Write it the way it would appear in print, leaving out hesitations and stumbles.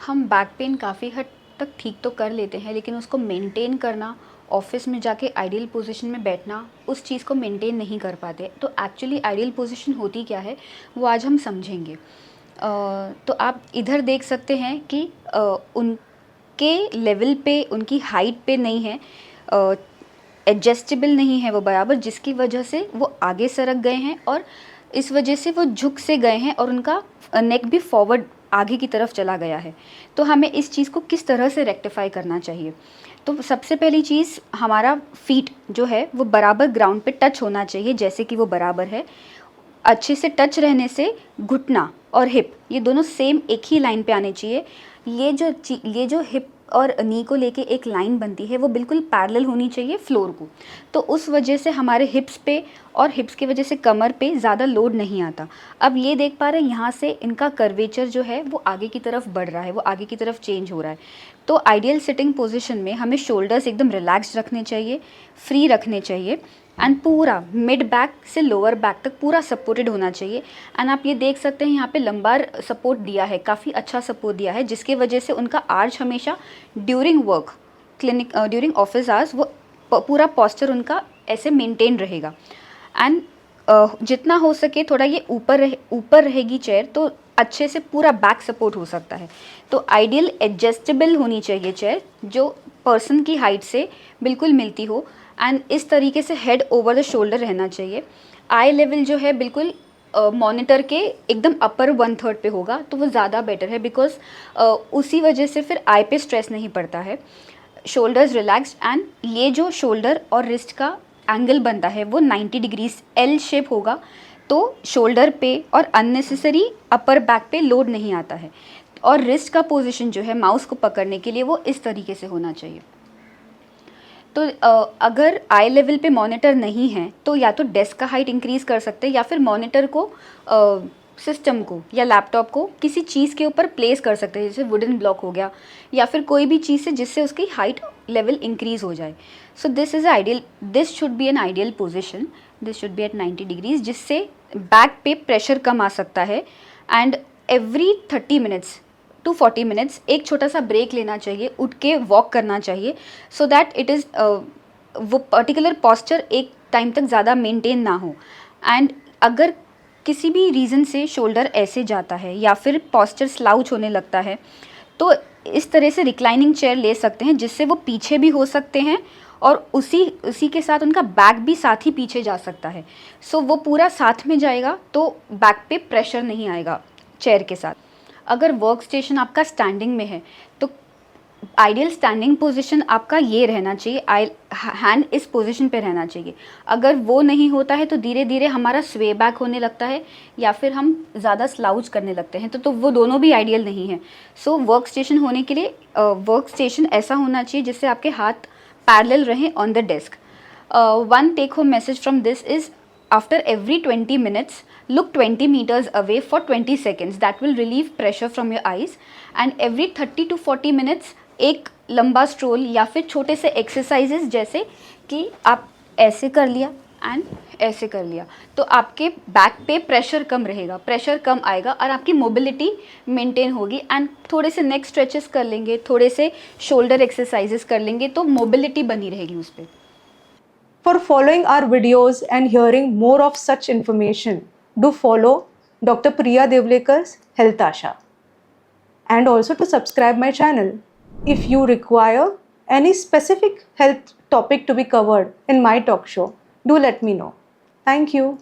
हम back pain काफ़ी हद तक ठीक तो कर लेते हैं, लेकिन उसको मेंटेन करना, ऑफिस में जाके आइडियल पोजीशन में बैठना, उस चीज़ को मेंटेन नहीं कर पाते। तो एक्चुअली आइडियल पोजीशन होती क्या है वो आज हम समझेंगे। तो आप इधर देख सकते हैं कि उनके लेवल पे, उनकी हाइट पे नहीं है, एडजस्टेबल नहीं है वो बराबर, जिसकी वजह से वो आगे सरक गए हैं और इस वजह से वो झुक से गए हैं और उनका नेक भी फॉरवर्ड आगे की तरफ चला गया है। तो हमें इस चीज़ को किस तरह से रेक्टिफाई करना चाहिए? तो सबसे पहली चीज़, हमारा फीट जो है वो बराबर ग्राउंड पे टच होना चाहिए, जैसे कि वो बराबर है। अच्छे से टच रहने से घुटना और हिप ये दोनों सेम एक ही लाइन पे आने चाहिए। ये जो हिप और नी को लेके एक लाइन बनती है वो बिल्कुल पैरेलल होनी चाहिए फ्लोर को। तो उस वजह से हमारे हिप्स पे और हिप्स की वजह से कमर पे ज़्यादा लोड नहीं आता। अब ये देख पा रहे हैं यहाँ से इनका कर्वेचर जो है वो आगे की तरफ बढ़ रहा है, वो आगे की तरफ चेंज हो रहा है। तो आइडियल सिटिंग पोजीशन में हमें शोल्डर्स एकदम रिलैक्स्ड रखने चाहिए, फ्री रखने चाहिए एंड पूरा मिड बैक से लोअर बैक तक पूरा सपोर्टेड होना चाहिए। एंड आप ये देख सकते हैं यहाँ पे लंबार सपोर्ट दिया है, काफ़ी अच्छा सपोर्ट दिया है, जिसके वजह से उनका आर्च हमेशा during work, during office hours वो पूरा पॉस्चर उनका ऐसे मेंटेन रहेगा। एंड जितना हो सके थोड़ा ये ऊपर रहेगी चेयर तो अच्छे से पूरा बैक सपोर्ट हो सकता है। तो आइडियल एडजस्टेबल होनी चाहिए चेयर, जो पर्सन की हाइट से बिल्कुल मिलती हो एंड इस तरीके से हेड ओवर द शोल्डर रहना चाहिए। आई लेवल जो है बिल्कुल मॉनिटर के एकदम अपर 1/3 पे होगा तो वो ज़्यादा बेटर है, बिकॉज उसी वजह से फिर आई पे स्ट्रेस नहीं पड़ता है। शोल्डर्स रिलैक्स्ड एंड ये जो शोल्डर और रिस्ट का एंगल बनता है वो 90 डिग्रीज एल शेप होगा, तो शोल्डर पे और अननेसेसरी अपर बैक पे लोड नहीं आता है। और रिस्ट का पोजीशन जो है माउस को पकड़ने के लिए वो इस तरीके से होना चाहिए। तो अगर आई लेवल पे मॉनिटर नहीं है तो या तो डेस्क का हाइट इंक्रीज़ कर सकते हैं या फिर मॉनिटर को, सिस्टम को या लैपटॉप को किसी चीज़ के ऊपर प्लेस कर सकते हैं, जैसे वुडन ब्लॉक हो गया या फिर कोई भी चीज़ है जिससे उसकी हाइट लेवल इंक्रीज़ हो जाए। So this should be an ideal position, this should be at 90 degrees, जिससे बैक पे प्रेशर कम आ सकता है। And every 30 minutes to 40 minutes एक छोटा सा ब्रेक लेना चाहिए, उठ के वॉक करना चाहिए, सो दैट इट इज़ वो पर्टिकुलर पॉस्चर एक टाइम तक ज़्यादा मेंटेन ना हो। एंड अगर किसी भी रीज़न से शोल्डर ऐसे जाता है या फिर पॉस्चर स्लाउच होने लगता है तो इस तरह से रिक्लाइनिंग चेयर ले सकते हैं, जिससे वो पीछे भी हो सकते हैं और उसी के साथ उनका बैक भी साथ ही पीछे जा सकता है। सो वो पूरा साथ में जाएगा तो बैक पे प्रेशर नहीं आएगा चेयर के साथ। अगर वर्क स्टेशन आपका स्टैंडिंग में है तो आइडियल स्टैंडिंग पोजीशन आपका ये रहना चाहिए, हैंड इस पोजीशन पे रहना चाहिए। अगर वो नहीं होता है तो धीरे धीरे हमारा स्वे बैक होने लगता है या फिर हम ज़्यादा स्लाउच करने लगते हैं, तो वो दोनों भी आइडियल नहीं है। सो वर्क स्टेशन होने के लिए वर्क स्टेशन ऐसा होना चाहिए जिससे आपके हाथ पैरेलल रहें on the desk. One take home message from this is, after every 20 minutes look 20 meters away for 20 seconds, that will relieve pressure from your eyes. And every 30 to 40 minutes एक लंबा stroll या फिर छोटे से exercises, जैसे कि आप ऐसे कर लिया एंड ऐसे कर लिया, तो आपके बैक पे प्रेशर कम रहेगा, प्रेशर कम आएगा और आपकी मोबिलिटी मेंटेन होगी। एंड थोड़े से नेक स्ट्रेचेस कर लेंगे, थोड़े से शोल्डर एक्सरसाइजेस कर लेंगे तो मोबिलिटी बनी रहेगी उस पर। For following our videos and hearing more of such information, do follow Dr. Priya Devlekar's Health Asha. And also to subscribe my channel. If you require any specific health topic to be covered in my talk show, do let me know. Thank you.